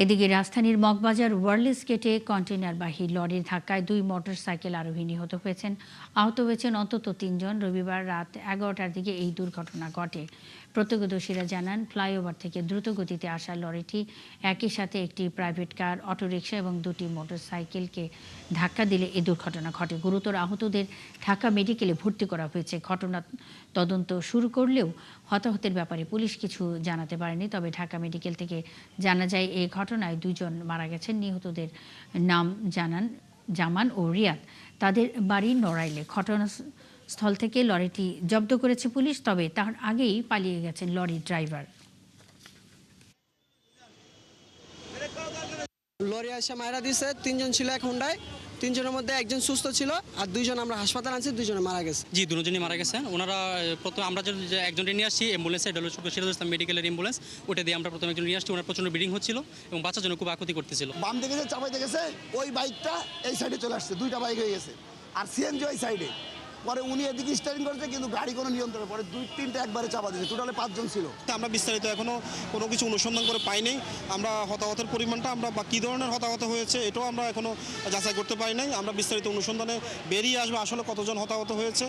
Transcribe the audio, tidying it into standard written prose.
এদিকে রাজধানীর মগবাজার ওয়ার্ল্ডস গেটে কন্টেইনারবাহী লরির ধাক্কায় ২ মোটরসাইকেল আরোহী নিহত হয়েছেন। আহত হয়েছেন অন্তত ৩ জন। রবিবার রাত ১১টার দিকে এই দুর্ঘটনা ঘটে। প্রত্যক্ষদর্শীরা জানান, ফ্লাইওভার থেকে দ্রুতগতিতে আসা লরিটি একই সাথে একটি প্রাইভেট কার, অটোরিকশা এবং ২টি মোটরসাইকেলকে ধাক্কা দিলে এই দুর্ঘটনা ঘটে। গুরুতর আহতদের ঢাকা মেডিকেলে ভর্তি করা হয়েছে। ঘটনা তদন্ত শুরু করলেও হতাহতের ব্যাপারে পুলিশ কিছু জানাতে পারেনি। তবে ঢাকা মেডিকেল থেকে জানা যায়, এই ঘটনায় ২ জন মারা গেছেন। নিহতদের নাম জামান ও রিয়াদ। তাদের বাড়ি নড়াইলে। ঘটনাস্থল থেকে লরিটি জব্দ করেছে পুলিশ, তবে তার আগেই পালিয়ে গেছেন লরির ড্রাইভার। লরি এসে মারা দিছে, ৩ জন ছিল এক হুন্ডায়। ৩ জনের মধ্যে একজন সুস্থ ছিল, আর ২ জন আমরা হাসপাতালে আনছি, ২ জনে মারা গেছে। জি, দুজনই মারা গেছেন। ওনারা প্রথমে আমরা যে একজনকে নিয়ে আসছি অ্যাম্বুলেন্সে, এটা হলো সিরাজুল ইসলাম মেডিকেলের অ্যাম্বুলেন্স। ওটা দিয়ে আমরা প্রথমে একজন নিয়ে আসছি। ওনার প্রচণ্ড ব্লিডিং হচ্ছিল এবং বাচ্চার জন্য খুব আকুতি করতেছিল। বাম দিকে যে চাপাইতে গেছে, ওই বাইকটা এই সাইডে চলে আসছে, 2টা বাইক হয়ে গেছে, আর সিএনজি ওই সাইডে। পরে উনি এদিকে স্টারিং করেছে, কিন্তু গাড়ি কোনো নিয়ন্ত্রণে, পরে 2-3টা একবারে চাপা দিয়েছে। টোটালে 5 জন ছিল। আমরা বিস্তারিত এখনো কোনো কিছু অনুসন্ধান করে পাই নাই। আমরা হতাহতের পরিমাণটা আমরা বা কী ধরনের হতাহত হয়েছে এটাও আমরা এখনো যাচাই করতে পারি নাই। আমরা বিস্তারিত অনুসন্ধানে বেরিয়ে আসবো আসলে কতজন হতাহত হয়েছে।